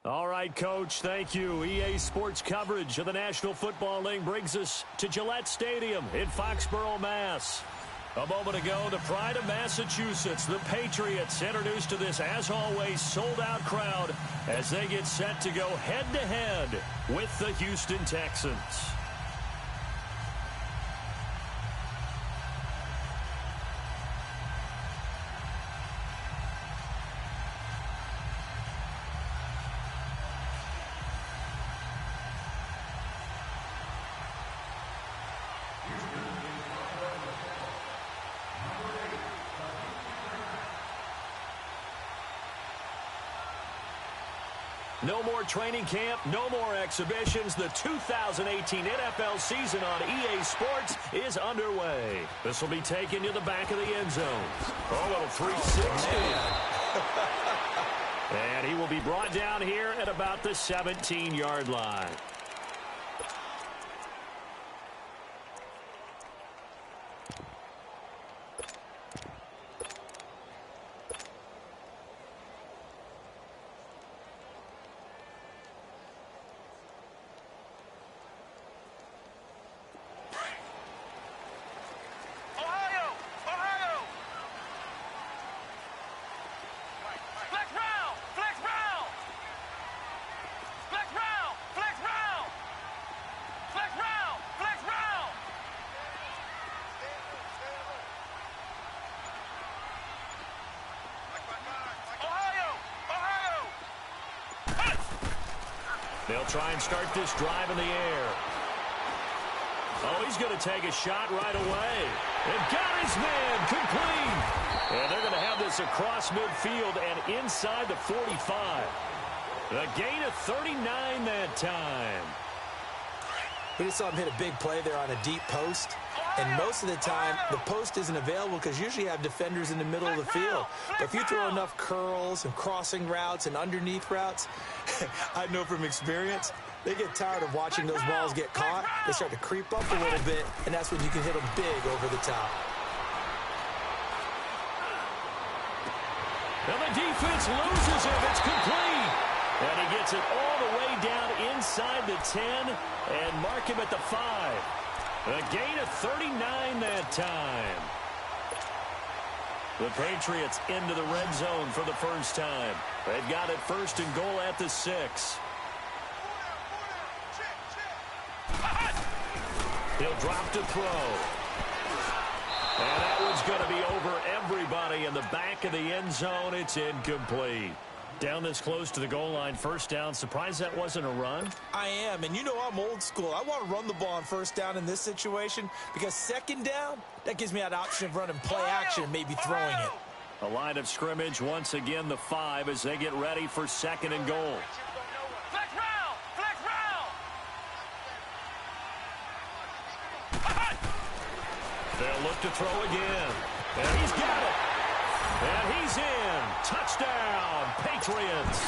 All right, Coach, thank you. EA Sports coverage of the National Football League brings us to Gillette Stadium in Foxborough, Mass. A moment ago, the pride of Massachusetts, the Patriots, introduced to this, as always, sold-out crowd as they get set to go head-to-head with the Houston Texans. No more training camp, no more exhibitions. The 2018 NFL season on EA Sports is underway. This will be taken to the back of the end zone. Oh, little 360. And he will be brought down here at about the 17-yard line. They'll try and start this drive in the air. Oh, he's going to take a shot right away. And got his man complete. And they're going to have this across midfield and inside the 45. A gain of 39 that time. We just saw him hit a big play there on a deep post. And most of the time, the post isn't available because usually you have defenders in the middle of the field. But if you throw enough curls and crossing routes and underneath routes, I know from experience, they get tired of watching those balls get caught. They start to creep up a little bit, and that's when you can hit them big over the top. And the defense loses him. It's complete. And he gets it all the way down inside the 10 and mark him at the 5. A gain of 39 that time. The Patriots into the red zone for the first time. They've got it first and goal at the 6. He'll drop to throw. And that one's going to be over everybody in the back of the end zone. It's incomplete. Down this close to the goal line, first down. Surprised that wasn't a run? I am, and you know I'm old school. I want to run the ball on first down in this situation because second down, that gives me that option of running play action and maybe throwing it. A line of scrimmage, once again the 5 as they get ready for second and goal. Flex round! Flex round! They'll look to throw again. And he's got it. And he's in. Touchdown, Patriots.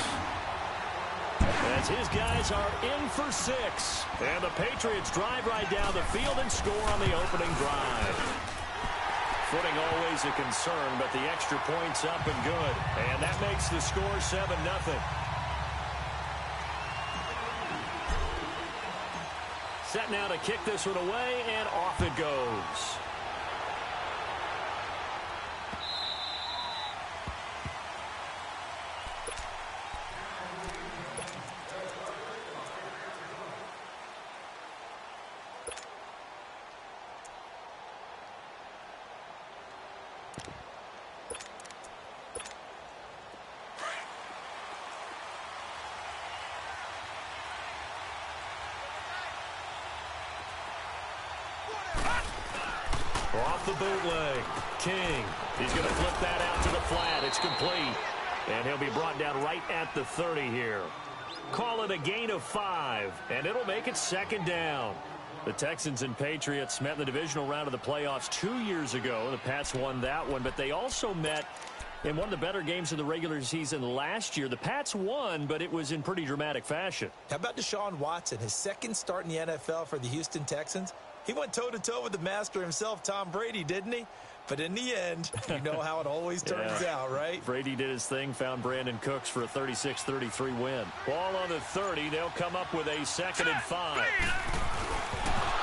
As his guys are in for 6. And the Patriots drive right down the field and score on the opening drive. Footing always a concern, but the extra point's up and good. And that makes the score 7-0. Set now to kick this one away, and off it goes. Off the bootleg. King. He's going to flip that out to the flat. It's complete. And he'll be brought down right at the 30 here. Call it a gain of 5, and it'll make it second down. The Texans and Patriots met in the divisional round of the playoffs 2 years ago. The Pats won that one, but they also met in one of the better games of the regular season last year. The Pats won, but it was in pretty dramatic fashion. How about Deshaun Watson, his second start in the NFL for the Houston Texans? He went toe-to-toe with the master himself, Tom Brady, didn't he? But in the end, you know how it always turns out, right? Brady did his thing, found Brandon Cooks for a 36-33 win. Ball on the 30. They'll come up with a 2nd and 5.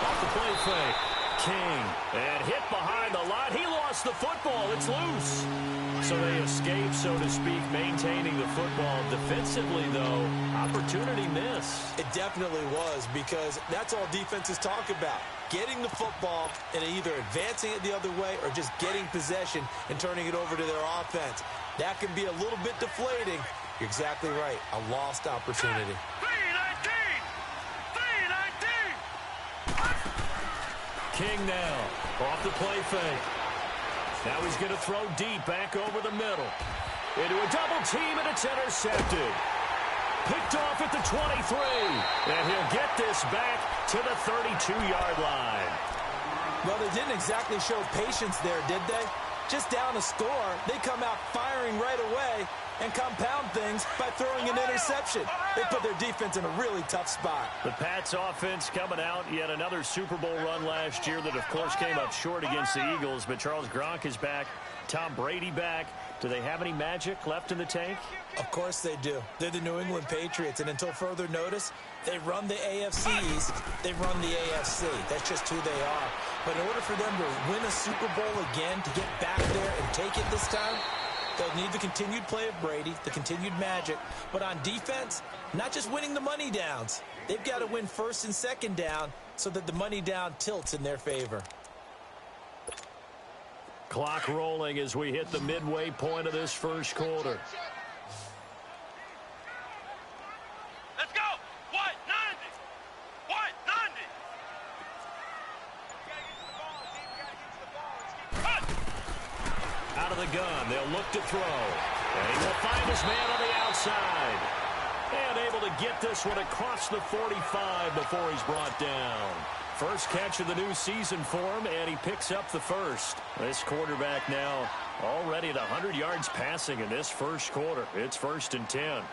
Off the play fake. King. And hit behind the line. He lost the football. It's loose. So they escape, so to speak, maintaining the football. Defensively, though, opportunity miss. It definitely was, because that's all defenses talk about. Getting the football and either advancing it the other way or just getting possession and turning it over to their offense. That can be a little bit deflating. You're exactly right. A lost opportunity. 3-19! King now. Off the play fake. Now he's going to throw deep back over the middle. Into a double team, and it's intercepted. Picked off at the 23. And he'll get this back to the 32-yard line. Well, they didn't exactly show patience there, did they? Just down a score, they come out firing right away and compound things by throwing an interception. They put their defense in a really tough spot. The Pats offense coming out, yet another Super Bowl run last year that, of course, came up short against the Eagles. But Charles Gronk is back. Tom Brady back. Do they have any magic left in the tank? Of course they do. They're the New England Patriots, and until further notice, they run the AFC East. They run the AFC. That's just who they are. But in order for them to win a Super Bowl again, to get back there and take it this time, they'll need the continued play of Brady, the continued magic. But on defense, not just winning the money downs. They've got to win 1st and 2nd down so that the money down tilts in their favor. Clock rolling as we hit the midway point of this first quarter. Let's go! 190! 190! Out of the gun, they'll look to throw. And he will find his man on the outside. And able to get this one across the 45 before he's brought down. First catch of the new season for him, and he picks up the first. This quarterback now already at 100 yards passing in this first quarter. It's 1st and 10.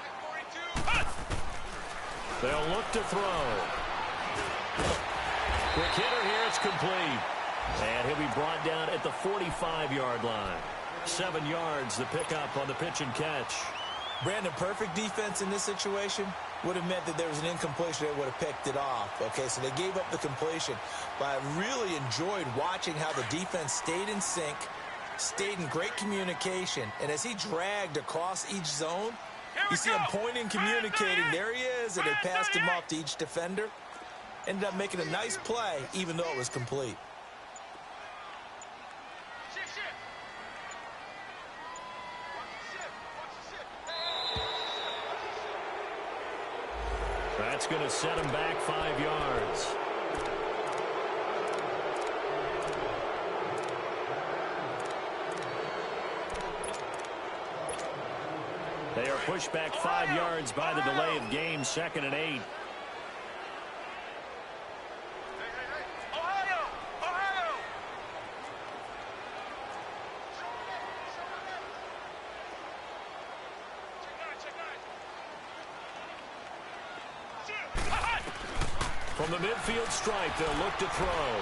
They'll look to throw. Quick hitter here, it's complete. And he'll be brought down at the 45-yard line. 7 yards, the pickup on the pitch and catch. Brandon, perfect defense in this situation would have meant that there was an incompletion that would have picked it off. Okay, so they gave up the completion. But I really enjoyed watching how the defense stayed in sync, stayed in great communication. And as he dragged across each zone, you see him pointing, communicating. There he is, and they passed him off to each defender. Ended up making a nice play, even though it was complete. That's going to set him back 5 yards. They are pushed back 5 yards by the delay of game, 2nd and 8. From the midfield stripe, they'll look to throw.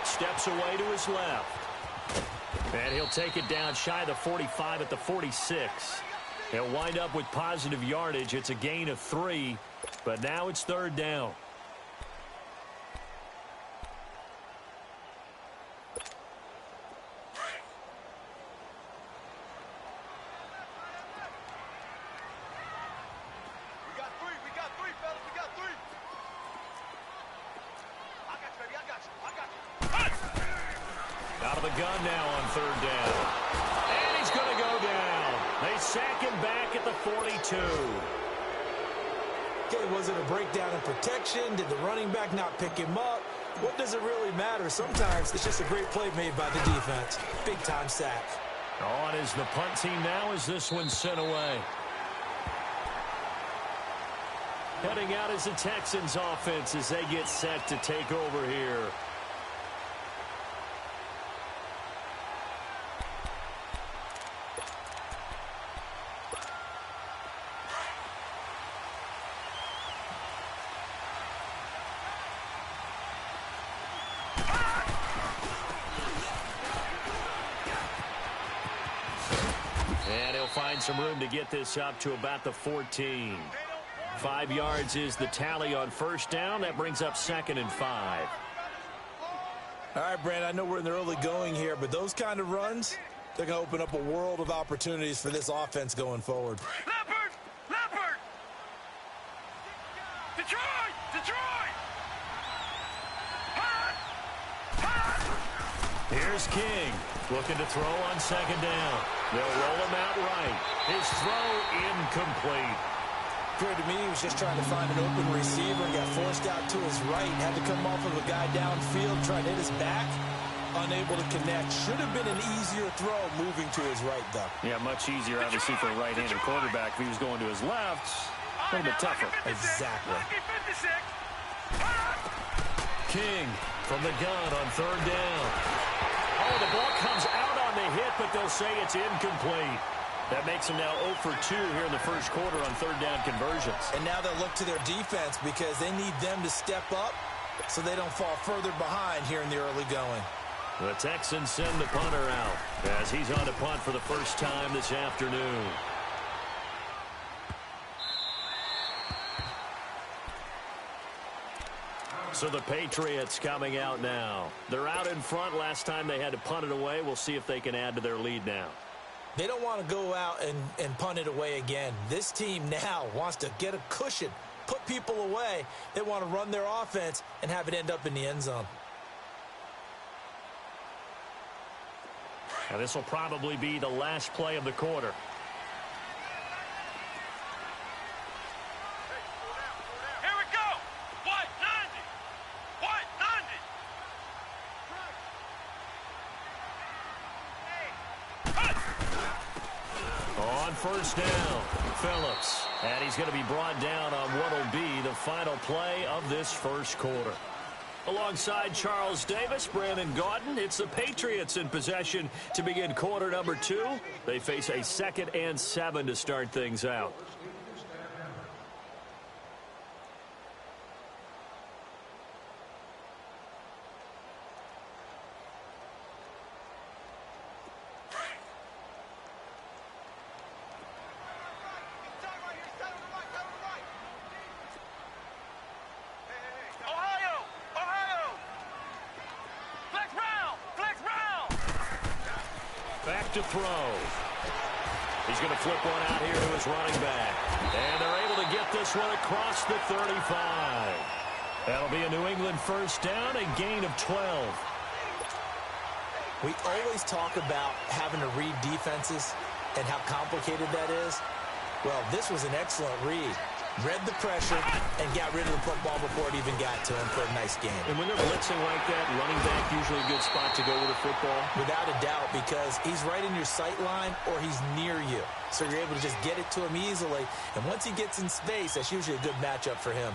Steps away to his left. And he'll take it down shy of the 45 at the 46. He'll wind up with positive yardage. It's a gain of 3, but now it's 3rd down. Out of the gun now on 3rd down. And he's going to go down. They sack him back at the 42. Okay, was it a breakdown in protection? Did the running back not pick him up? What does it really matter? Sometimes it's just a great play made by the defense. Big-time sack. On is the punt team now as this one's sent away. Heading out is the Texans offense as they get set to take over here. And he'll find some room to get this up to about the 14. 5 yards is the tally on first down. That brings up 2nd and 5. All right, Brandon, I know we're in the early going here, but those kind of runs, they're going to open up a world of opportunities for this offense going forward. Leopard! Leopard! Detroit! Detroit! Hot! Hot! Here's King looking to throw on 2nd down. They'll roll him out right. His throw incomplete. Appeared to me he was just trying to find an open receiver and got forced out to his right. Had to come off of a guy downfield, trying to hit his back. Unable to connect. Should have been an easier throw moving to his right, though. Yeah, much easier, obviously, for a right-handed quarterback. If he was going to his left, a little bit tougher. Exactly. King from the gun on 3rd down. Oh, the ball comes out on the hit, but they'll say it's incomplete. That makes them now 0 for 2 here in the first quarter on 3rd down conversions. And now they'll look to their defense because they need them to step up so they don't fall further behind here in the early going. The Texans send the punter out as he's on to punt for the first time this afternoon. So the Patriots coming out now. They're out in front. Last time they had to punt it away. We'll see if they can add to their lead now. They don't want to go out and punt it away again. This team now wants to get a cushion, put people away. They want to run their offense and have it end up in the end zone. Now this will probably be the last play of the quarter. Here we go! What? 90! What? 90! On first down, Phillips. And he's going to be brought down on what will be the final play of this first quarter. Alongside Charles Davis, Brandon Gaudin, it's the Patriots in possession to begin quarter number 2. They face a 2nd and 7 to start things out. Back to throw. He's going to flip one out here to his running back. And they're able to get this one across the 35. That'll be a New England first down, a gain of 12. We always talk about having to read defenses and how complicated that is. Well, this was an excellent read. Read the pressure and got rid of the football before it even got to him for a nice game. And when they're blitzing like that, running back usually a good spot to go with a football. Without a doubt, because he's right in your sight line or he's near you. So you're able to just get it to him easily. And once he gets in space, that's usually a good matchup for him.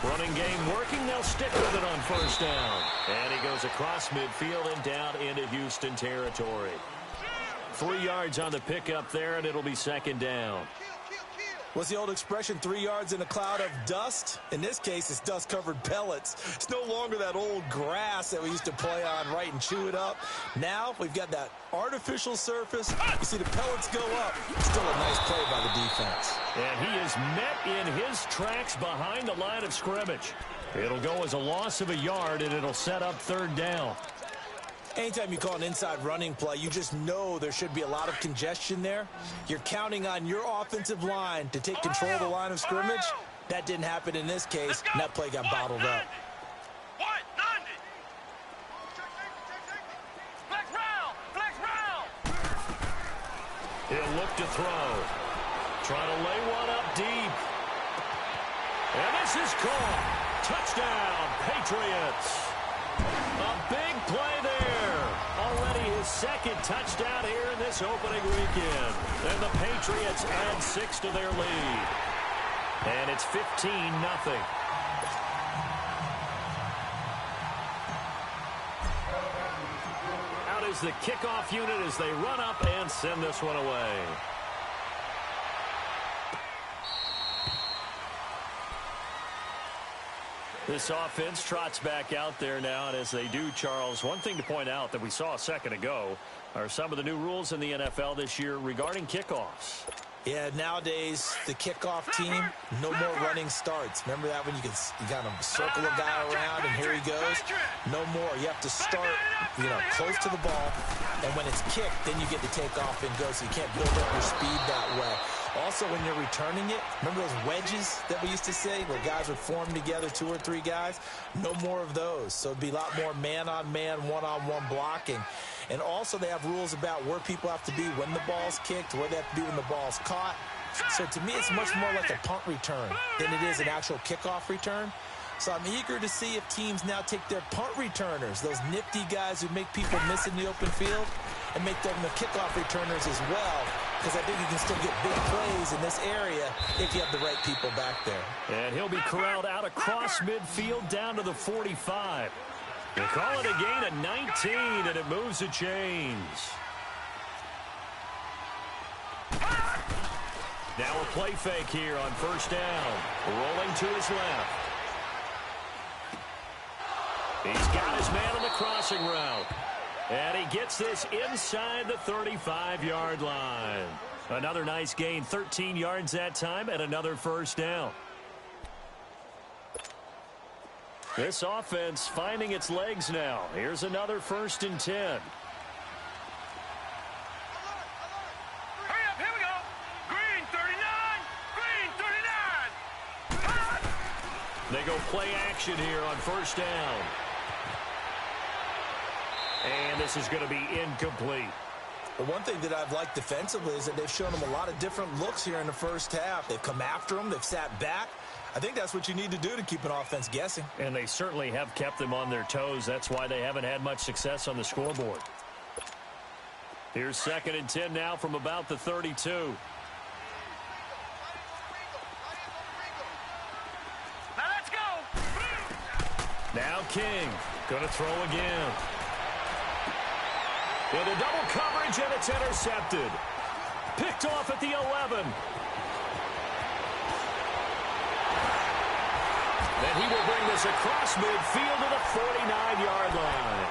Running game working. They'll stick with it on first down. And he goes across midfield and down into Houston territory. 3 yards on the pickup there, and it'll be 2nd down. What's the old expression, 3 yards in a cloud of dust? In this case, it's dust-covered pellets. It's no longer that old grass that we used to play on, right, and chew it up. Now we've got that artificial surface. You see the pellets go up. Still a nice play by the defense. And he is met in his tracks behind the line of scrimmage. It'll go as a loss of a yard, and it'll set up 3rd down. Anytime you call an inside running play, you just know there should be a lot of congestion there. You're counting on your offensive line to take control of the line of scrimmage. That didn't happen in this case, and that play got bottled up. What? 90! Flex round! Flex round! He'll look to throw. Trying to lay one up deep. And this is caught. Touchdown, Patriots. A big play there. Already his 2nd touchdown here in this opening weekend. And the Patriots add 6 to their lead. And it's 15-0. is the kickoff unit as they run up and send this one away. This offense trots back out there now, and as they do, Charles, one thing to point out that we saw a second ago are some of the new rules in the NFL this year regarding kickoffs. Yeah, nowadays, the kickoff team, no more running starts. Remember that when you kind of circle a guy around and here he goes? No more. You have to start, close to the ball, and when it's kicked, then you get to take off and go, so you can't build up your speed that way. Also, when you're returning it, remember those wedges that we used to say where guys would form together, 2 or 3 guys? No more of those. So it'd be a lot more man-on-man, one-on-one blocking. And also they have rules about where people have to be when the ball's kicked, where they have to be when the ball's caught. So to me, it's much more like a punt return than it is an actual kickoff return. So I'm eager to see if teams now take their punt returners, those nifty guys who make people miss in the open field, and make them the kickoff returners as well, because I think you can still get big plays in this area if you have the right people back there. And he'll be corralled out across midfield down to the 45. They call it a gain of 19, and it moves the chains. Now a play fake here on first down. Rolling to his left. He's got his man on the crossing route. And he gets this inside the 35-yard line. Another nice gain, 13 yards that time, and another first down. This offense finding its legs now. Here's another 1st and 10. Hurry up, here we go. Green 39, green 39. They go play action here on first down. And this is going to be incomplete. But one thing that I've liked defensively is that they've shown them a lot of different looks here in the first half. They've come after them. They've sat back. I think that's what you need to do to keep an offense guessing. And they certainly have kept them on their toes. That's why they haven't had much success on the scoreboard. Here's 2nd and 10 now from about the 32. Now let's go. Now King going to throw again. With a double coverage, and it's intercepted. Picked off at the 11. And he will bring this across midfield to the 49-yard line.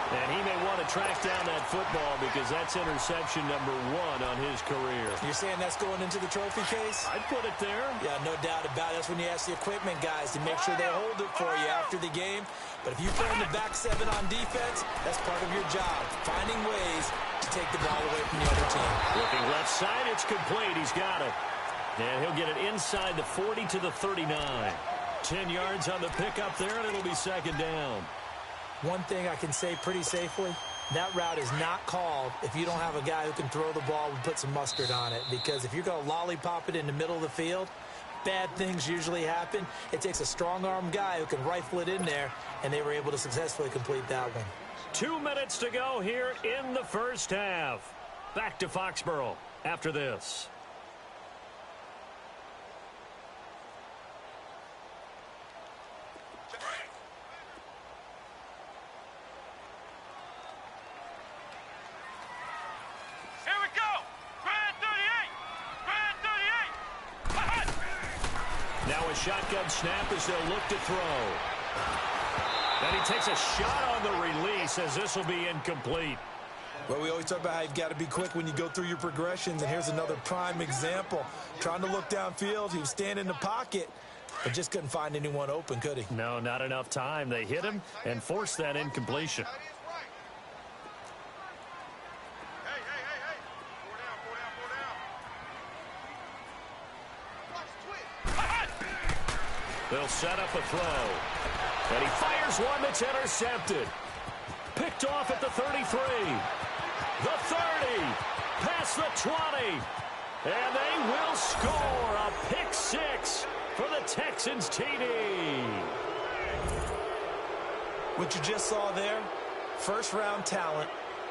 And he may want to track down that football because that's interception number 1 on his career. You're saying that's going into the trophy case? I'd put it there. Yeah, no doubt about it. That's when you ask the equipment guys to make sure they hold it for you after the game. But if you play in the back 7 on defense, that's part of your job, finding ways to take the ball away from the other team. Looking left side, it's complete. He's got it. And he'll get it inside the 40 to the 39. 10 yards on the pickup there, and it'll be 2nd down. One thing I can say pretty safely, that route is not called if you don't have a guy who can throw the ball and put some mustard on it. Because if you're going to lollipop it in the middle of the field, bad things usually happen. It takes a strong-arm guy who can rifle it in there, and they were able to successfully complete that one. 2 minutes to go here in the first half. Back to Foxborough after this. Shotgun snap as they'll look to throw. And he takes a shot on the release as this will be incomplete. Well, we always talk about how you've got to be quick when you go through your progressions, and here's another prime example. Trying to look downfield, he was standing in the pocket, but just couldn't find anyone open, could he? No, not enough time. They hit him and forced that incompletion. They'll set up a throw. And he fires one that's intercepted. Picked off at the 33. The 30. Past the 20. And they will score a pick 6 for the Texans TD. What you just saw there, first-round talent,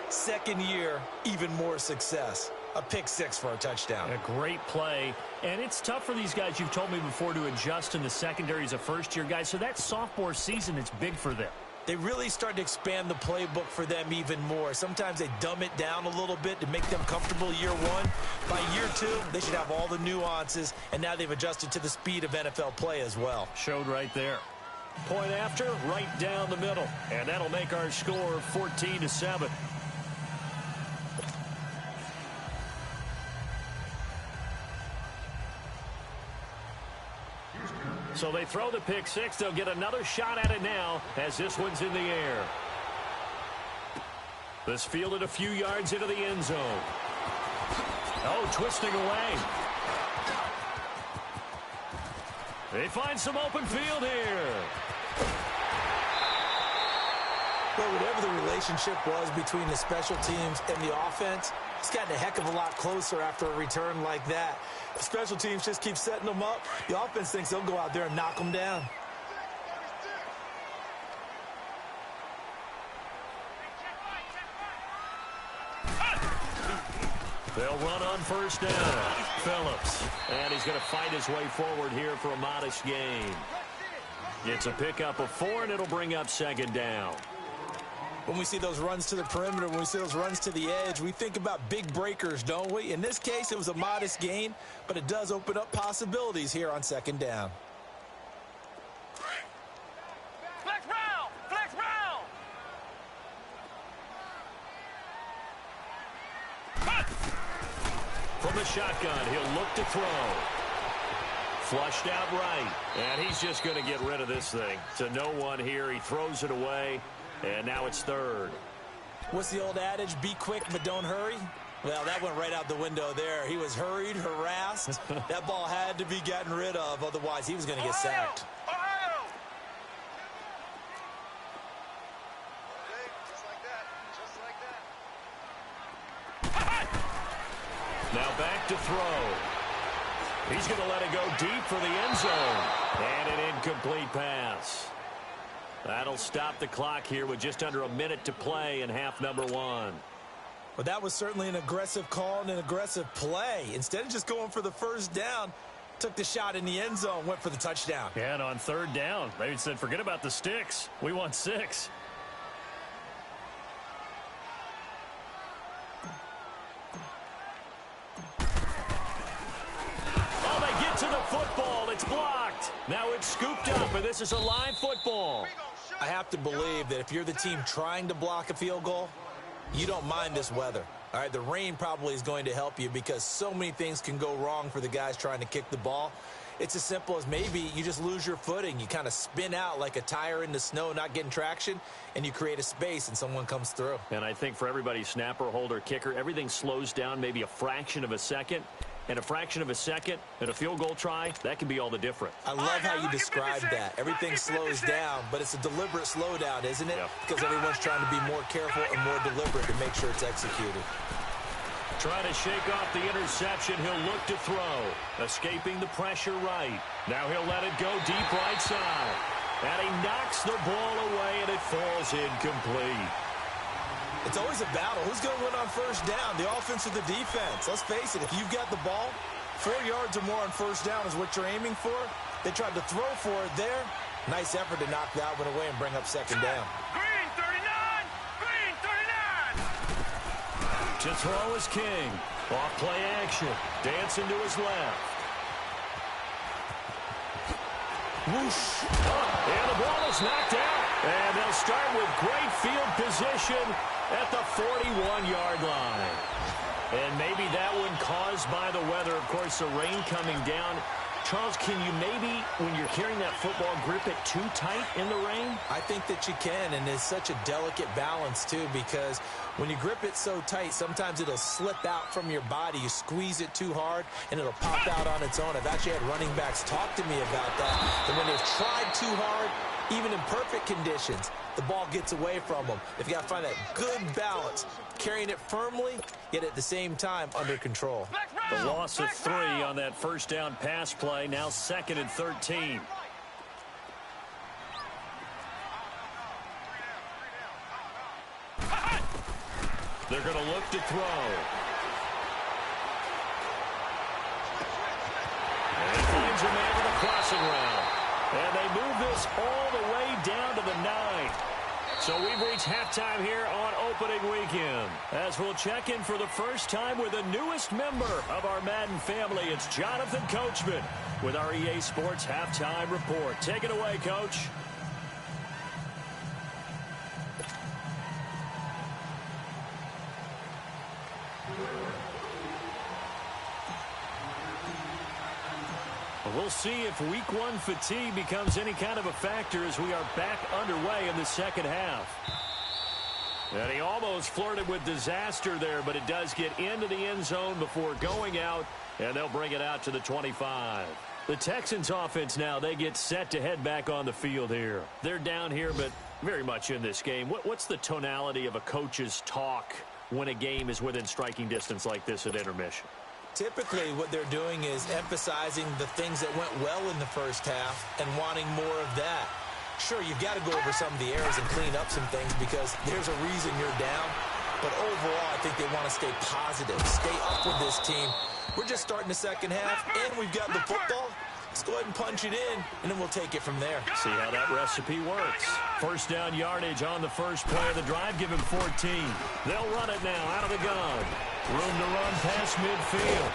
second year, even more success. A pick 6 for a touchdown. A great play. And it's tough for these guys, you've told me before, to adjust in the secondary as a first-year guy. So that sophomore season, it's big for them. they really start to expand the playbook for them even more. Sometimes they dumb it down a little bit to make them comfortable year one. By year two, they should have all the nuances, and now they've adjusted to the speed of NFL play as well. Showed right there. Point after, right down the middle. And that'll make our score 14-7. So they throw the pick six. They'll get another shot at it now as this one's in the air. This fielded a few yards into the end zone. Oh, twisting away. They find some open field here. Well, whatever the relationship was between the special teams and the offense, it's gotten a heck of a lot closer after a return like that. The special teams just keep setting them up. The offense thinks they'll go out there and knock them down. They'll run on first down. Phillips. And he's going to fight his way forward here for a modest gain. It's a pickup of 4, and it'll bring up second down. When we see those runs to the perimeter, when we see those runs to the edge, we think about big breakers, don't we? In this case, it was a modest gain, but it does open up possibilities here on second down. Flex round! Flex round! From the shotgun, he'll look to throw. Flushed out right, and he's just going to get rid of this thing. To no one here, he throws it away. And now it's third. What's the old adage? Be quick, but don't hurry? Well, that went right out the window there. He was hurried, harassed. That ball had to be gotten rid of. Otherwise, he was going to get sacked. Ohio! Now back to throw. He's going to let it go deep for the end zone. And an incomplete pass. That'll stop the clock here with just under a minute to play in half number 1. Well, that was certainly an aggressive call and an aggressive play. Instead of just going for the first down, took the shot in the end zone, went for the touchdown. Yeah, and on third down, they said, forget about the sticks. We want 6. Oh, they get to the football. It's blocked. Now it's scooped up, and this is a live football. I have to believe that if you're the team trying to block a field goal, you don't mind this weather. All right, the rain probably is going to help you because so many things can go wrong for the guys trying to kick the ball. It's as simple as maybe you just lose your footing. You kind of spin out like a tire in the snow, not getting traction, and you create a space and someone comes through. And I think for everybody, snapper, holder, kicker, everything slows down maybe a fraction of a second. And a fraction of a second and a field goal try, that can be all the difference. I love how you described that. Everything slows down, but it's a deliberate slowdown, isn't it? Yep. Because everyone's trying to be more careful and more deliberate to make sure it's executed. Trying to shake off the interception. He'll look to throw. Escaping the pressure right. Now he'll let it go deep right side. And he knocks the ball away, and it falls incomplete. It's always a battle. Who's going to win on first down, the offense or the defense? Let's face it, if you've got the ball, 4 yards or more on first down is what you're aiming for. They tried to throw for it there. Nice effort to knock that one away and bring up second down. Green 39! Green 39! To throw is King. Off play action. Dancing to his left. Whoosh. And the ball is knocked out. And they'll start with great field position at the 41-yard line. And maybe that one caused by the weather. Of course, the rain coming down. Charles, can you maybe, when you're carrying that football, grip it too tight in the rain? I think that you can, and it's such a delicate balance, too, because when you grip it so tight, sometimes it'll slip out from your body. You squeeze it too hard, and it'll pop out on its own. I've actually had running backs talk to me about that. And when they've tried too hard, even in perfect conditions, the ball gets away from them. They've got to find that good balance, carrying it firmly, yet at the same time under control. The loss of 3 on that first down pass play, now 2nd and 13. They're going to look to throw. And he finds a man with a crossing route. And they move this all the way down to the 9. So we've reached halftime here on opening weekend. As we'll check in for the first time with the newest member of our Madden family, it's Jonathan Coachman with our EA Sports Halftime Report. Take it away, Coach. We'll see if week one fatigue becomes any kind of a factor as we are back underway in the second half. And he almost flirted with disaster there, but it does get into the end zone before going out, and they'll bring it out to the 25. The Texans offense now, they get set to head back on the field here. They're down here, but very much in this game. What's the tonality of a coach's talk when a game is within striking distance like this at intermission? Typically, what they're doing is emphasizing the things that went well in the first half and wanting more of that. Sure, you've got to go over some of the errors and clean up some things because there's a reason you're down. But overall, I think they want to stay positive, stay up with this team. We're just starting the second half, and we've got the football. Let's go ahead and punch it in, and then we'll take it from there. See how that recipe works. First down yardage on the first play of the drive. Give him 14. They'll run it now out of the gun. Room to run past midfield.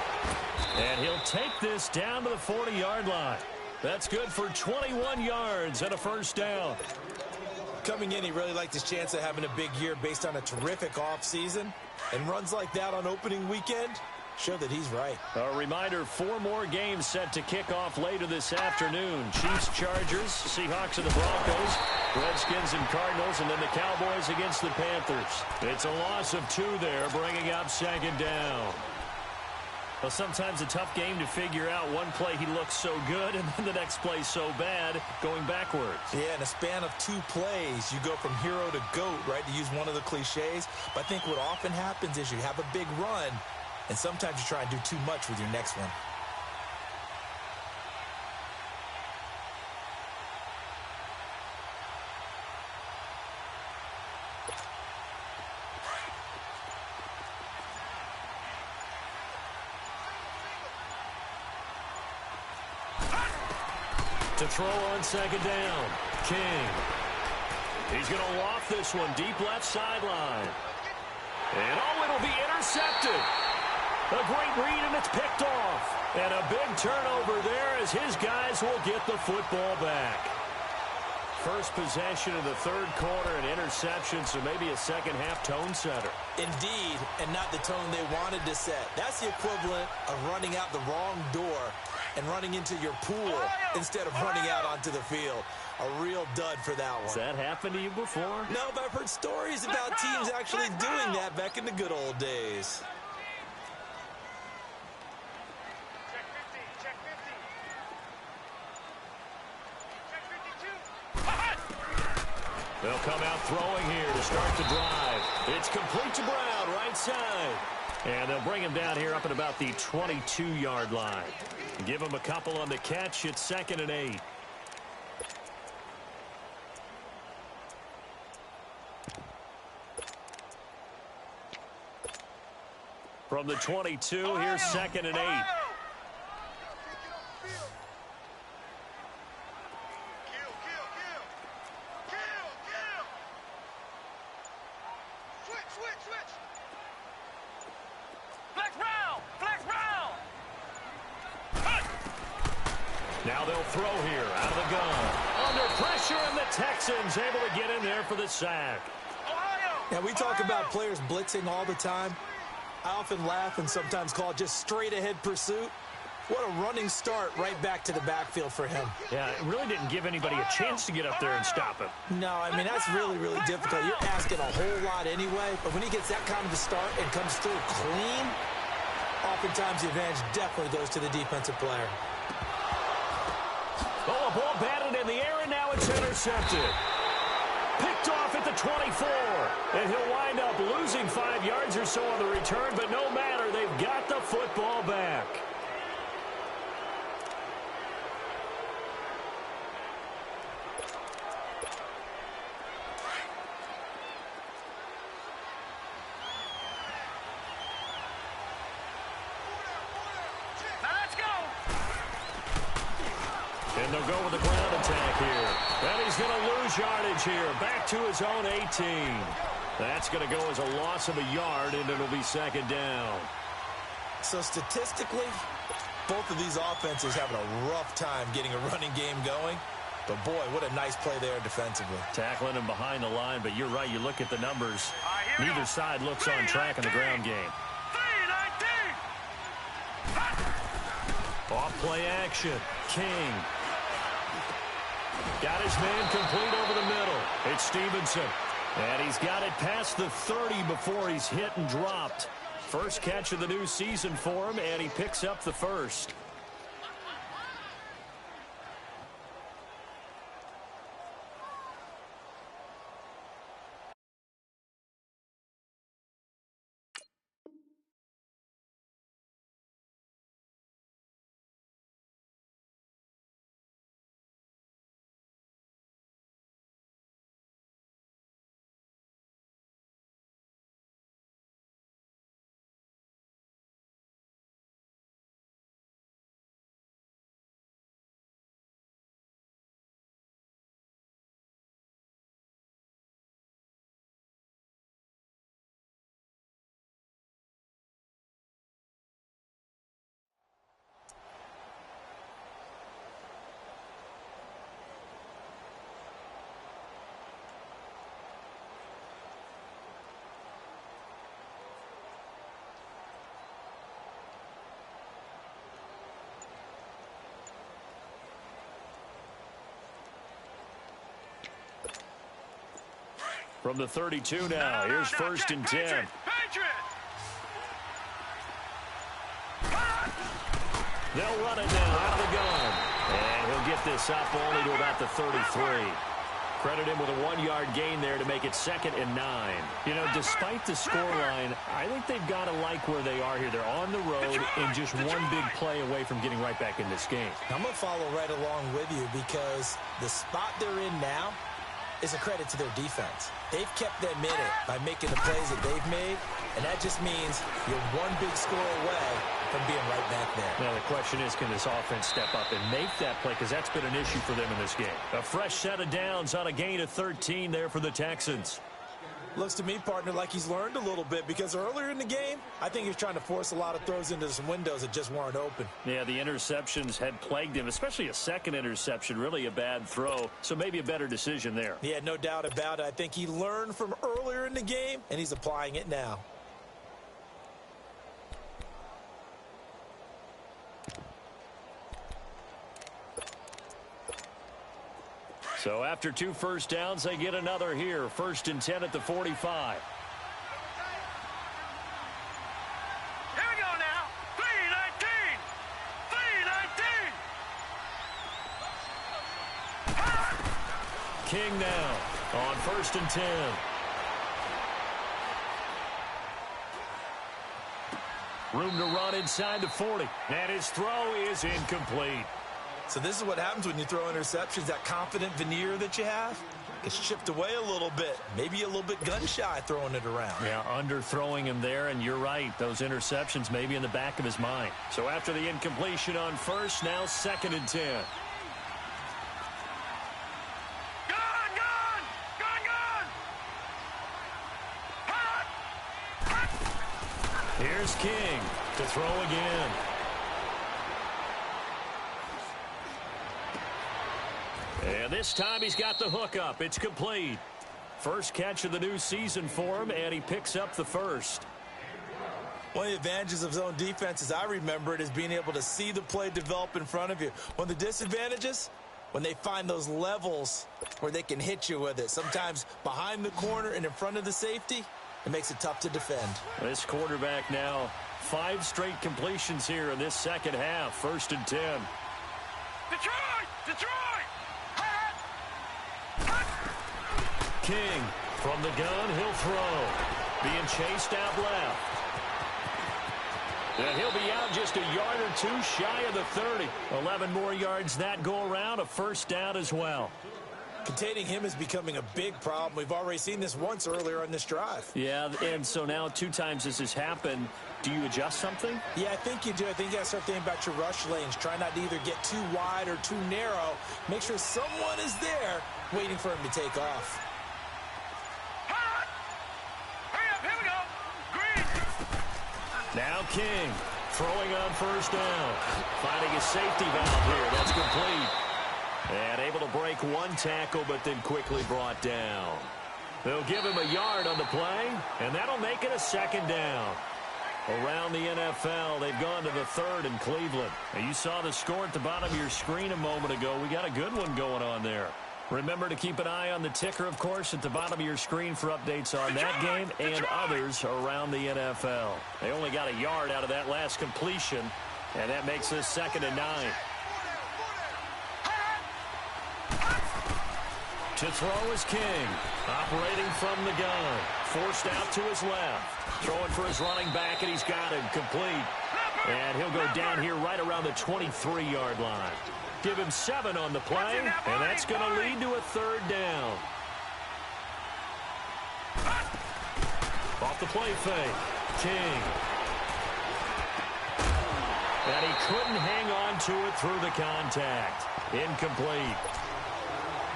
And he'll take this down to the 40-yard line. That's good for 21 yards and a first down. Coming in, he really liked his chance of having a big year based on a terrific offseason. And runs like that on opening weekend show that he's right. A reminder, 4 more games set to kick off later this afternoon. Chiefs, Chargers, Seahawks, and the Broncos, Redskins and Cardinals, and then the Cowboys against the Panthers. It's a loss of 2 there, bringing up second down. Well, sometimes a tough game to figure out. One play he looks so good, and then the next play so bad, going backwards. Yeah, in a span of 2 plays, you go from hero to GOAT, right, to use one of the cliches. But I think what often happens is you have a big run, and sometimes you try and do too much with your next one. To throw on second down, King. He's going to loft this one deep left sideline. And oh, it'll be intercepted. A great read, and it's picked off. And a big turnover there as his guys will get the football back. First possession of the third quarter, an interception, so maybe a second-half tone setter. Indeed, and not the tone they wanted to set. That's the equivalent of running out the wrong door and running into your pool instead of running out onto the field. A real dud for that one. Has that happened to you before? No, but I've heard stories about teams actually doing that back in the good old days. They'll come out throwing here to start the drive. It's complete to Brown, right side. And they'll bring him down here up at about the 22-yard line. Give him a couple on the catch. It's 2nd and 8. From the 22, here's 2nd and 8. Now they'll throw here out of the gun. Under pressure, and the Texans able to get in there for the sack. Now, we talk about players blitzing all the time. I often laugh and sometimes call it just straight-ahead pursuit. What a running start right back to the backfield for him. Yeah, it really didn't give anybody a chance to get up there and stop him. No, I mean, that's really, really difficult. You're asking a whole lot anyway, but when he gets that kind of a start and comes through clean, oftentimes the advantage definitely goes to the defensive player. Oh, a ball batted in the air, and now it's intercepted. Picked off at the 24, and he'll wind up losing 5 yards or so on the return, but no matter, they've got the football back. And the They'll go with the ground attack here. And he's going to lose yardage here. Back to his own 18. That's going to go as a loss of a yard, and it'll be second down. So statistically, both of these offenses having a rough time getting a running game going. But, boy, what a nice play there defensively. Tackling him behind the line, but you're right. You look at the numbers. Neither side looks on track in the ground game. Off play action. King. Got his man complete over the middle. It's Stevenson. And he's got it past the 30 before he's hit and dropped. First catch of the new season for him, and he picks up the first. From the 32 now, here's first and 10. They'll run it now out of the gun. And he'll get this up only to about the 33. Credit him with a 1-yard gain there to make it 2nd and 9. You know, despite the scoreline, I think they've got to like where they are here. They're on the road and just one big play away from getting right back in this game. I'm going to follow right along with you because the spot they're in now is a credit to their defense. They've kept them in it by making the plays that they've made, and that just means you're one big score away from being right back there. Now, the question is, can this offense step up and make that play, because that's been an issue for them in this game. A fresh set of downs on a gain of 13 there for the Texans. Looks to me, partner, like he's learned a little bit because earlier in the game, I think he was trying to force a lot of throws into some windows that just weren't open. Yeah, the interceptions had plagued him, especially a second interception, really a bad throw, so maybe a better decision there. Yeah, no doubt about it. I think he learned from earlier in the game, and he's applying it now. So after 2 first downs, they get another here. 1st and 10 at the 45. Here we go now. 3-19. 3-19. King now on 1st and 10. Room to run inside the 40. And his throw is incomplete. So this is what happens when you throw interceptions. That confident veneer that you have gets chipped away a little bit. Maybe a little bit gun-shy throwing it around. Yeah, underthrowing him there, and you're right. Those interceptions may be in the back of his mind. So after the incompletion on 1st, now 2nd and 10. Here's King to throw again. And this time he's got the hook up. It's complete. First catch of the new season for him, and he picks up the first. One of the advantages of zone defense, as I remember it, is being able to see the play develop in front of you. One of the disadvantages, when they find those levels where they can hit you with it. Sometimes behind the corner and in front of the safety, it makes it tough to defend. This quarterback now, 5 straight completions here in this second half. 1st and 10. Detroit! Detroit! King from the gun, he'll throw. Being chased out left. And he'll be out just a yard or 2 shy of the 30. 11 more yards that go around, a first down as well. Containing him is becoming a big problem. We've already seen this once earlier on this drive. Yeah, and so now 2 times this has happened. Do you adjust something? Yeah, I think you do. I think you got to start thinking about your rush lanes. Try not to either get too wide or too narrow. Make sure someone is there waiting for him to take off. Hurry up, here we go. Green. Now King throwing on first down. Finding a safety valve here. That's complete. And able to break 1 tackle, but then quickly brought down. They'll give him a yard on the play, and that'll make it a 2nd down. Around the NFL, they've gone to the 3rd in Cleveland. And you saw the score at the bottom of your screen a moment ago. We got a good one going on there. Remember to keep an eye on the ticker, of course, at the bottom of your screen for updates on that game and others around the NFL. They only got a yard out of that last completion, and that makes this 2nd and 9. To throw is King, operating from the gun, forced out to his left, throwing for his running back, and he's got him complete. And he'll go down here right around the 23-yard line. Give him 7 on the play, and that's going to lead to a 3rd down. Off the play fake, King. And he couldn't hang on to it through the contact. Incomplete.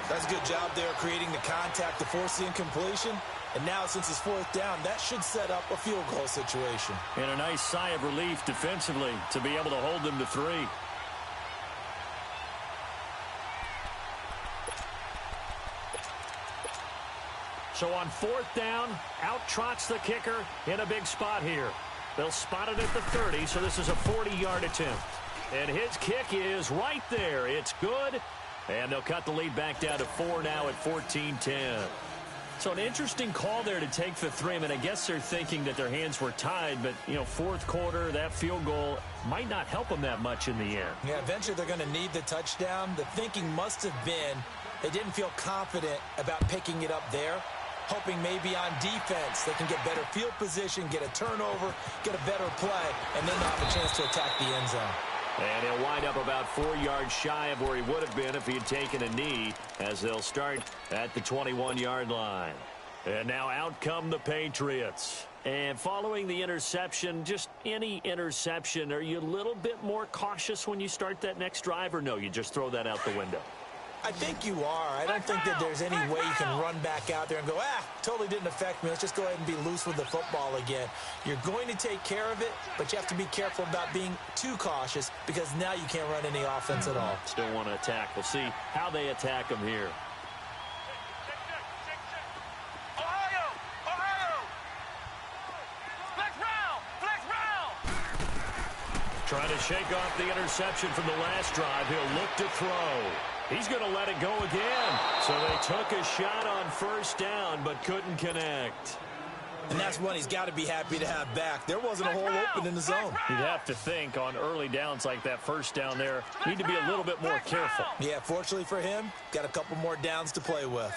That's a good job there creating the contact to force the incompletion. And now, since it's 4th down, that should set up a field goal situation. And a nice sigh of relief defensively to be able to hold them to 3. So on 4th down, out trots the kicker in a big spot here. They'll spot it at the 30, so this is a 40-yard attempt. And his kick is right there. It's good. And they'll cut the lead back down to 4 now at 14-10. So an interesting call there to take the 3. I mean, I guess they're thinking that their hands were tied, but, you know, 4th quarter, that field goal might not help them that much in the end. Yeah, eventually they're going to need the touchdown. The thinking must have been they didn't feel confident about picking it up there, hoping maybe on defense they can get better field position, get a turnover, get a better play, and then they'll have a chance to attack the end zone. And he'll wind up about 4 yards shy of where he would have been if he had taken a knee, as they'll start at the 21-yard line. And now out come the Patriots. And following the interception, just any interception, are you a little bit more cautious when you start that next drive, or no, you just throw that out the window? I think you are. I don't think that there's any way you can run back out there and go, totally didn't affect me. Let's just go ahead and be loose with the football again. You're going to take care of it, but you have to be careful about being too cautious because now you can't run any offense at all. Still want to attack. We'll see how they attack them here. Trying to shake off the interception from the last drive. He'll look to throw. He's going to let it go again. So they took a shot on first down, but couldn't connect. And that's one he's got to be happy to have back. There wasn't a hole open in the zone. You'd have to think on early downs like that first down there, need to be a little bit more careful. Yeah, fortunately for him, got a couple more downs to play with.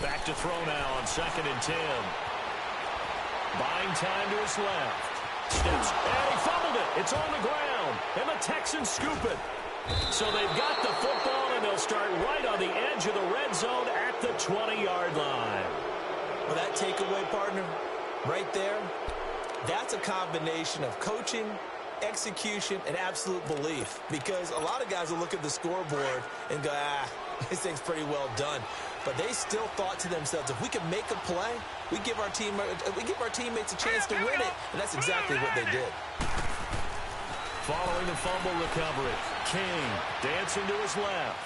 Back to throw now on 2nd and 10. Buying time to his left. Steps, and he fumbled it. It's on the ground, and the Texans scoop it. So they've got the football, and they'll start right on the edge of the red zone at the 20-yard line. Well, that takeaway, partner, right there, that's a combination of coaching, execution, and absolute belief. Because a lot of guys will look at the scoreboard and go, this thing's pretty well done. But they still thought to themselves, if we can make a play, we give our teammates a chance to win it. And that's exactly what they did. Following the fumble recovery, King dancing to his left.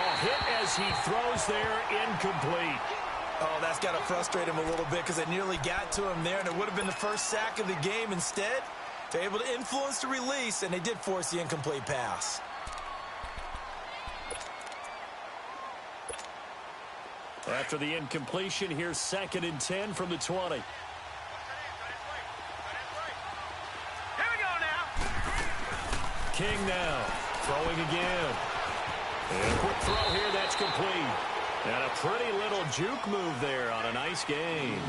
A hit as he throws there, incomplete. Oh, that's got to frustrate him a little bit because it nearly got to him there, and it would have been the first sack of the game. Instead, they're able to influence the release, and they did force the incomplete pass. After the incompletion, here's 2nd and 10 from the 20. Here we go now. King now, throwing again. And a quick throw here, that's complete. And a pretty little juke move there on a nice gain.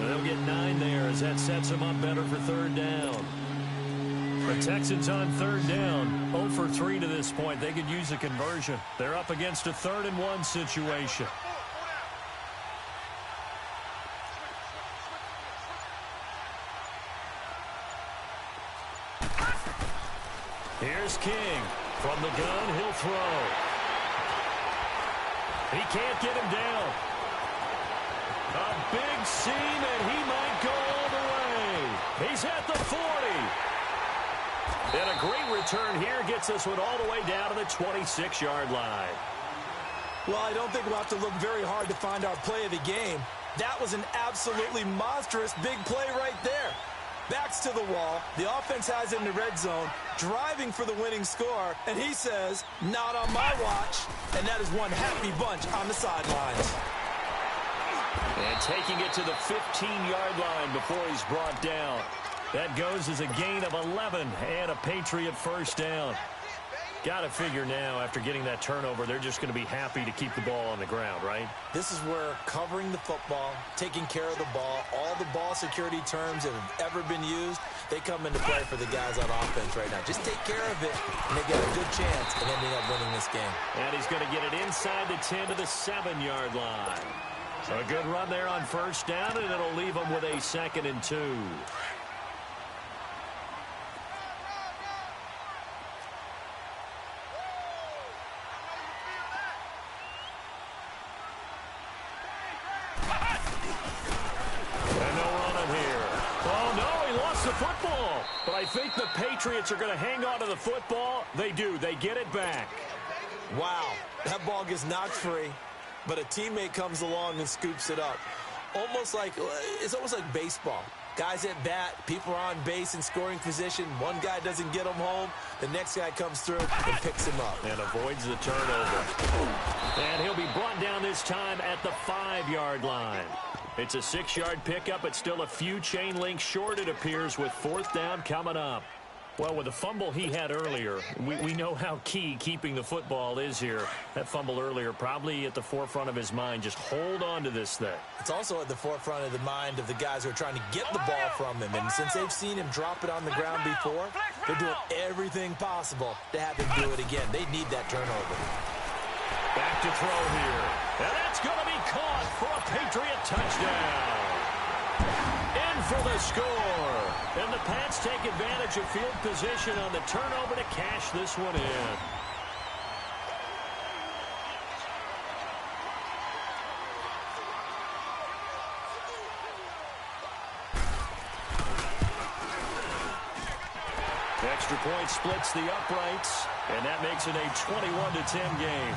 And they'll get 9 there as that sets them up better for third down. The Texans on third down, 0 for 3 to this point. They could use a conversion. They're up against a 3rd and 1 situation. Here's King. From the gun, he'll throw. He can't get him down. A big seam, and he might go all the way. He's at the 40. And a great return here gets this one all the way down to the 26-yard line. Well, I don't think we'll have to look very hard to find our play of the game. That was an absolutely monstrous big play right there. Backs to the wall. The offense has it in the red zone, driving for the winning score, and he says, not on my watch. And that is one happy bunch on the sidelines. And taking it to the 15-yard line before he's brought down. That goes as a gain of 11 and a Patriot first down. Got to figure now, after getting that turnover, they're just going to be happy to keep the ball on the ground, right? This is where covering the football, taking care of the ball, all the ball security terms that have ever been used, they come into play for the guys on offense right now. Just take care of it, and they get a good chance of ending up winning this game. And he's going to get it inside the 10 to the 7-yard line. So a good run there on first down, and it'll leave him with a 2nd and 2. Football, but I think the Patriots are going to hang on to the football. They do. They get it back. Wow, that ball gets knocked free, but a teammate comes along and scoops it up. It's almost like baseball. Guys at bat, people are on base in scoring position. One guy doesn't get him home. The next guy comes through and picks him up. And avoids the turnover. And he'll be brought down this time at the 5-yard line. It's a 6-yard pickup. It's still a few chain links short, it appears, with 4th down coming up. Well, with the fumble he had earlier, we know how key keeping the football is here. That fumble earlier probably at the forefront of his mind. Just hold on to this thing. It's also at the forefront of the mind of the guys who are trying to get the ball from him. And since they've seen him drop it on the ground before, they're doing everything possible to have him do it again. They need that turnover. Back to throw here. And that's going to be caught for a Patriot touchdown. In for the score. And the Pats take advantage of field position on the turnover to cash this one in. Extra point splits the uprights, and that makes it a 21-10 game.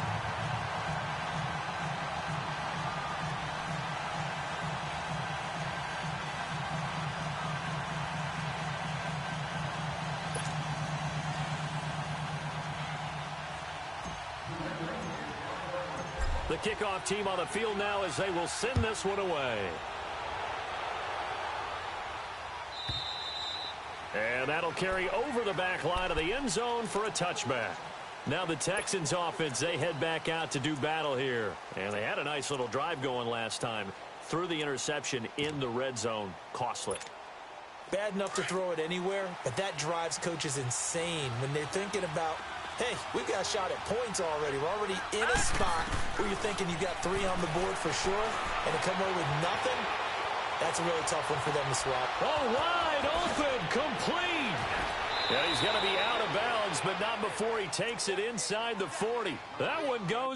The kickoff team on the field now as they will send this one away. And that'll carry over the back line of the end zone for a touchback. Now the Texans offense, they head back out to do battle here. And they had a nice little drive going last time. Threw the interception in the red zone. Costly. Bad enough to throw it anywhere, but that drives coaches insane when they're thinking about, hey, we've got a shot at points already. We're already in a spot where you're thinking you got 3 on the board for sure, and to come away with nothing, that's a really tough one for them to swap. Oh, wide open, complete. Yeah, he's going to be out of bounds, but not before he takes it inside the 40. That one goes.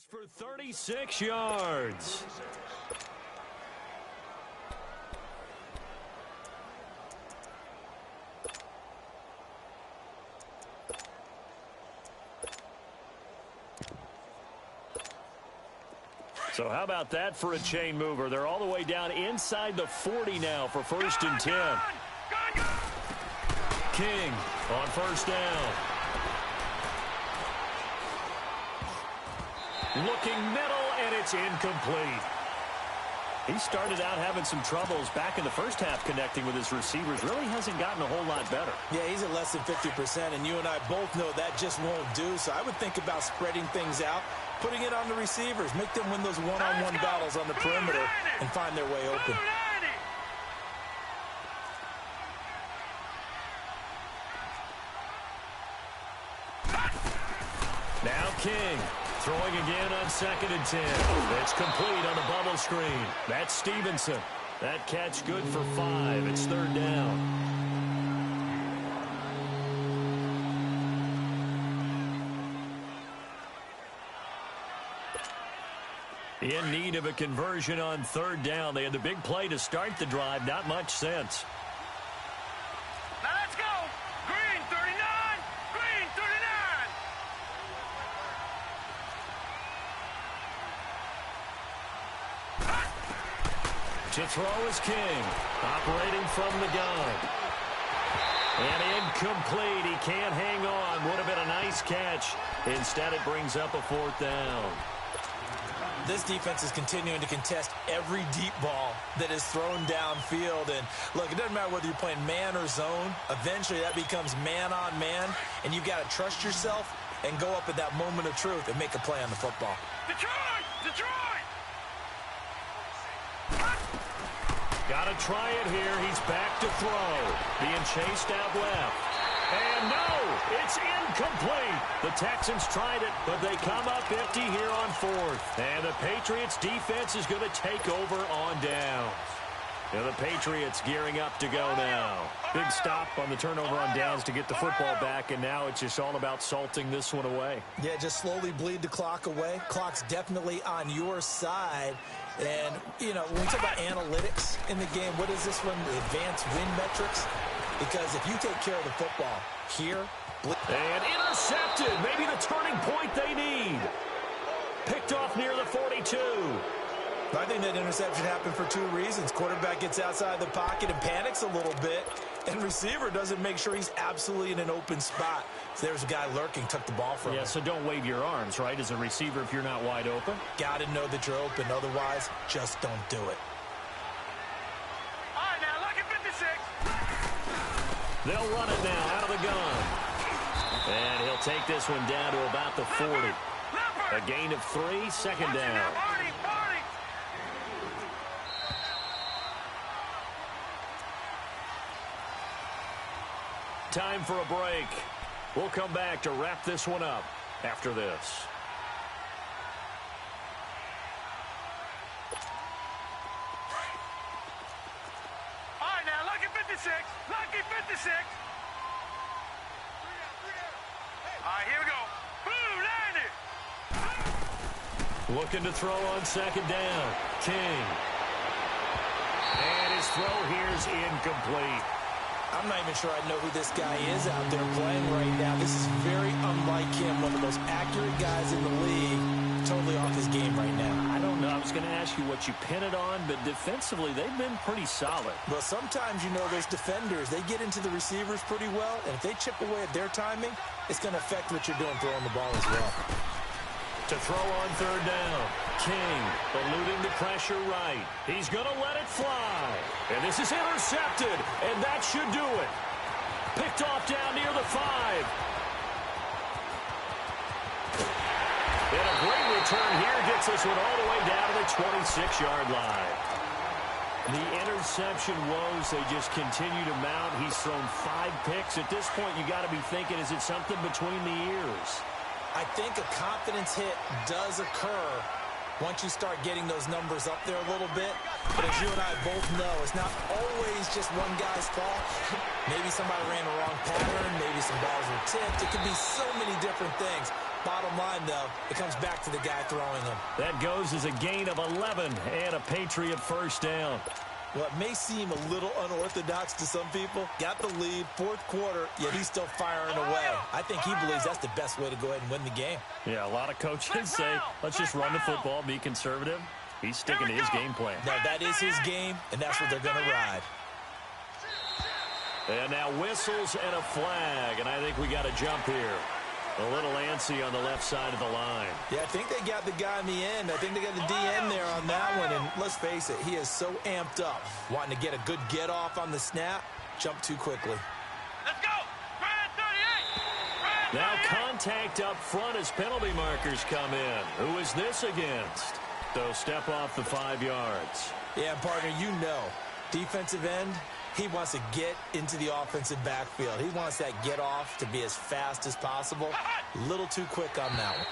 For 36 yards. So how about that for a chain mover? They're all the way down inside the 40 now for 1st and 10. King on 1st down. Looking middle, and it's incomplete. He started out having some troubles back in the first half connecting with his receivers. Really hasn't gotten a whole lot better. Yeah, he's at less than 50%, and you and I both know that just won't do. So I would think about spreading things out, putting it on the receivers, make them win those one-on-one battles on the perimeter and find their way open. Now King. Throwing again on 2nd and 10. It's complete on the bubble screen. That's Stevenson. That catch good for 5. It's 3rd down. In need of a conversion on 3rd down. They had the big play to start the drive. Not much sense. Now let's go. Green 39. Green 39. To throw is King, operating from the gun. And incomplete. He can't hang on. Would have been a nice catch. Instead, it brings up a 4th down. This defense is continuing to contest every deep ball that is thrown downfield. And, look, it doesn't matter whether you're playing man or zone. Eventually, that becomes man-on-man, and you've got to trust yourself and go up at that moment of truth and make a play on the football. Detroit! Detroit! Got to try it here. He's back to throw. Being chased out left. And no, it's incomplete. The Texans tried it, but they come up empty here on 4th. And the Patriots defense is going to take over on downs. Now the Patriots gearing up to go now. Big stop on the turnover on downs to get the football back, and now it's just all about salting this one away. Yeah, just slowly bleed the clock away. Clock's definitely on your side. And, you know, when we talk about analytics in the game, what is this one? The advanced win metrics? Because if you take care of the football here. And intercepted. Maybe the turning point they need. Picked off near the 42. I think that interception happened for 2 reasons. Quarterback gets outside the pocket and panics a little bit, and receiver doesn't make sure he's absolutely in an open spot. So there's a guy lurking, took the ball from him. Yeah, so don't wave your arms, right, as a receiver if you're not wide open. Got to know that you're open. Otherwise, just don't do it. All right, now, lucky 56. They'll run it now out of the gun. And he'll take this one down to about the 40. A gain of 3, 2nd down. Time for a break. We'll come back to wrap this one up after this. All right, now, lucky 56. Lucky 56. All right, here we go. Boom, 90. Looking to throw on 2nd down. King. And his throw here's incomplete. I'm not even sure I know who this guy is out there playing right now. This is very unlike him, one of the most accurate guys in the league. Totally off his game right now. I don't know. I was going to ask you what you pin it on, but defensively, they've been pretty solid. Well, sometimes, you know, those defenders, they get into the receivers pretty well, and if they chip away at their timing, it's going to affect what you're doing throwing the ball as well. To throw on 3rd down. King eluding the pressure right. He's going to let it fly. And this is intercepted, and that should do it. Picked off down near the 5. And a great return here gets this one all the way down to the 26-yard line. The interception woes, they just continue to mount. He's thrown 5 picks. At this point, you got to be thinking, is it something between the ears? I think a confidence hit does occur once you start getting those numbers up there a little bit. But as you and I both know, it's not always just one guy's fault. Maybe somebody ran the wrong pattern. Maybe some balls were tipped. It could be so many different things. Bottom line, though, it comes back to the guy throwing them. That goes as a gain of 11 and a Patriot 1st down. Well, it may seem a little unorthodox to some people. Got the lead, 4th quarter, yet he's still firing away. I think he believes that's the best way to go ahead and win the game. Yeah, a lot of coaches say, let's just run the football, be conservative. He's sticking to his game plan. No, that is his game, and that's what they're going to ride. And now whistles and a flag, and I think we got a jump here. A little antsy on the left side of the line. Yeah, I think they got the guy in the end. I think they got the DN there on that one. And let's face it, he is so amped up, wanting to get a good get off on the snap, jump too quickly. Let's go. Grand 38. Now contact up front as penalty markers come in. Who is this against? So step off the 5 yards. Yeah, partner, you know, defensive end, he wants to get into the offensive backfield. He wants that get off to be as fast as possible. A little too quick on that one.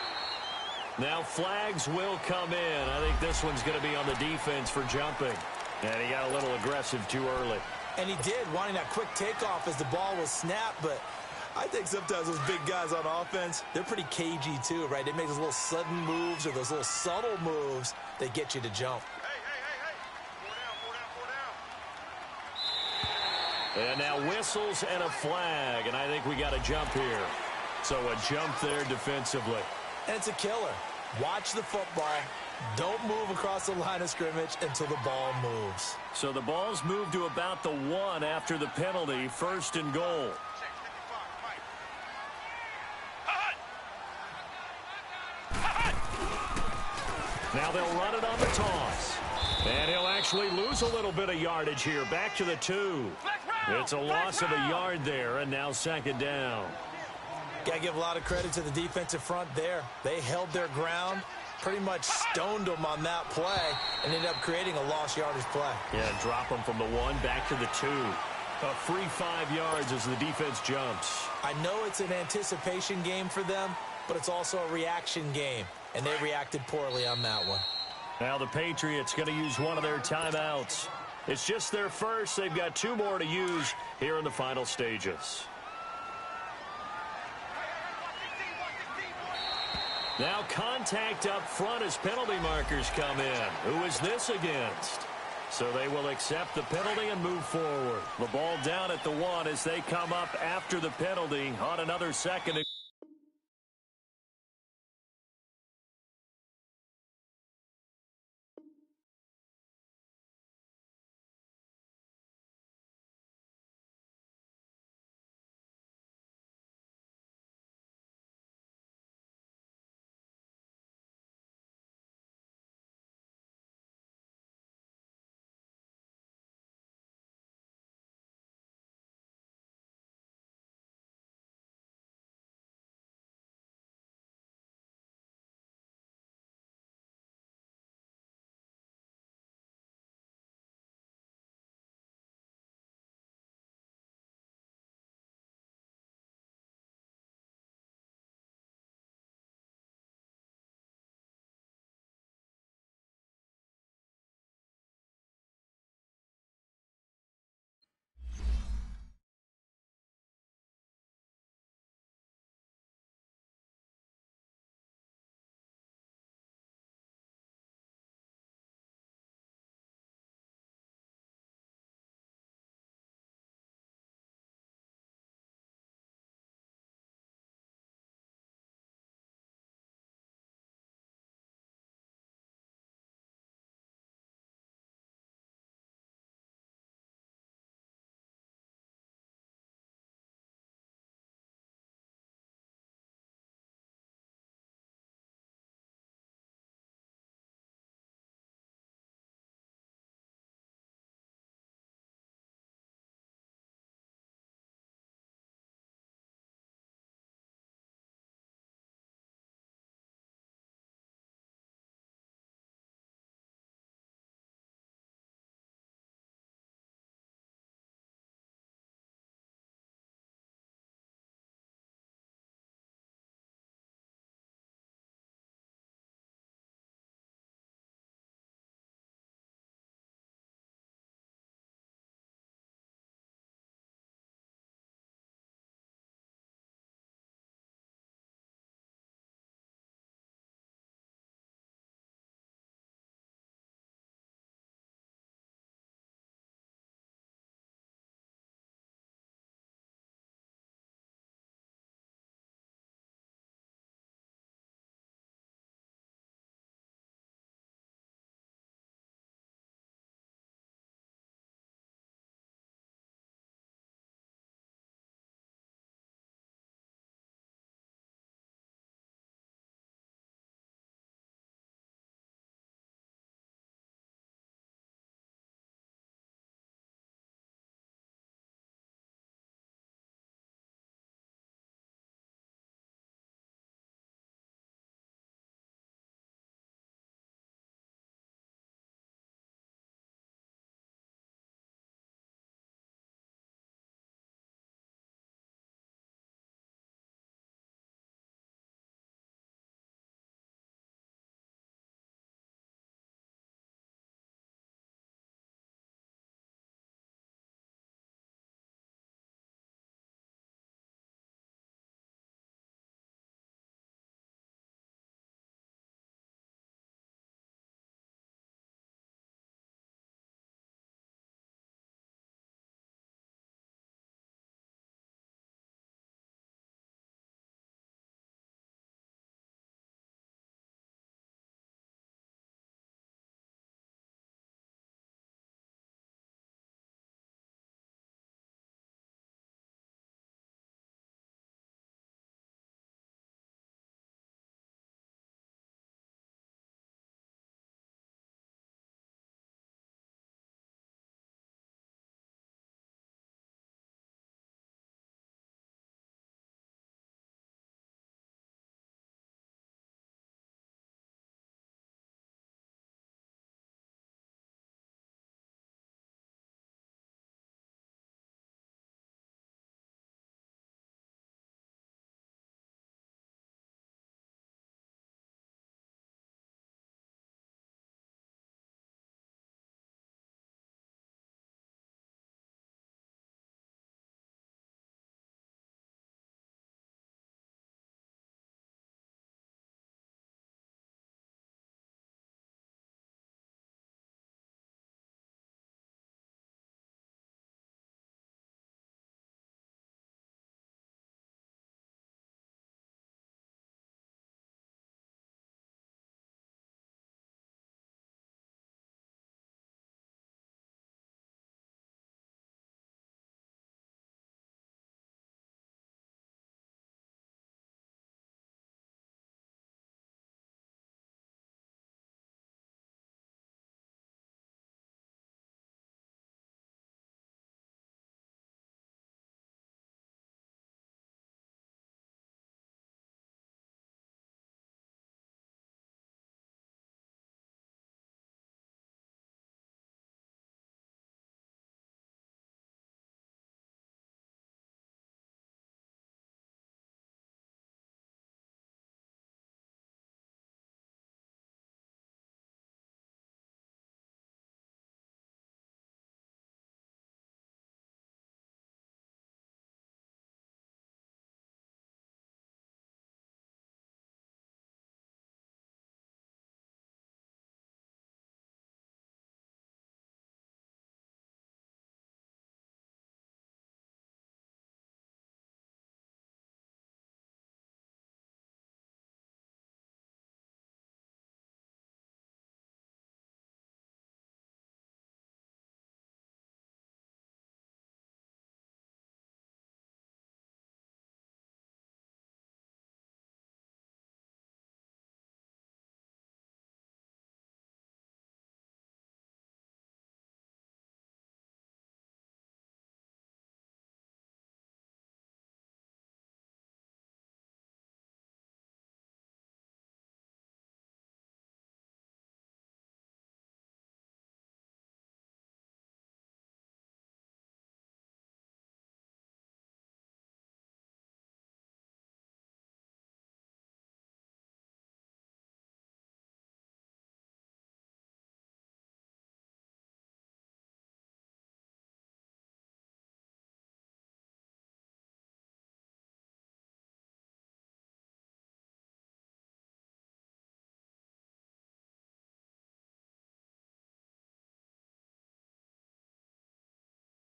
Now flags will come in. I think this one's going to be on the defense for jumping. And he got a little aggressive too early. And he did, wanting that quick takeoff as the ball was snapped, but I think sometimes those big guys on offense, they're pretty cagey too, right? They make those little sudden moves or those little subtle moves that get you to jump. And now whistles and a flag, and I think we got a jump here. So a jump there defensively. And it's a killer. Watch the football. Don't move across the line of scrimmage until the ball moves. So the ball's moved to about the 1 after the penalty, 1st and goal. Now they'll run it on the toss. And he'll actually lose a little bit of yardage here. Back to the 2. It's a loss of a yard there, and now 2nd down. Got to give a lot of credit to the defensive front there. They held their ground, pretty much stoned them on that play, and ended up creating a lost yardage play. Yeah, drop them from the 1 back to the 2. A free 5 yards as the defense jumps. I know it's an anticipation game for them, but it's also a reaction game, and they reacted poorly on that one. Now the Patriots going to use one of their timeouts. It's just their first. They've got 2 more to use here in the final stages. Now contact up front as penalty markers come in. Who is this against? So they will accept the penalty and move forward. The ball down at the 1 as they come up after the penalty on another 2nd.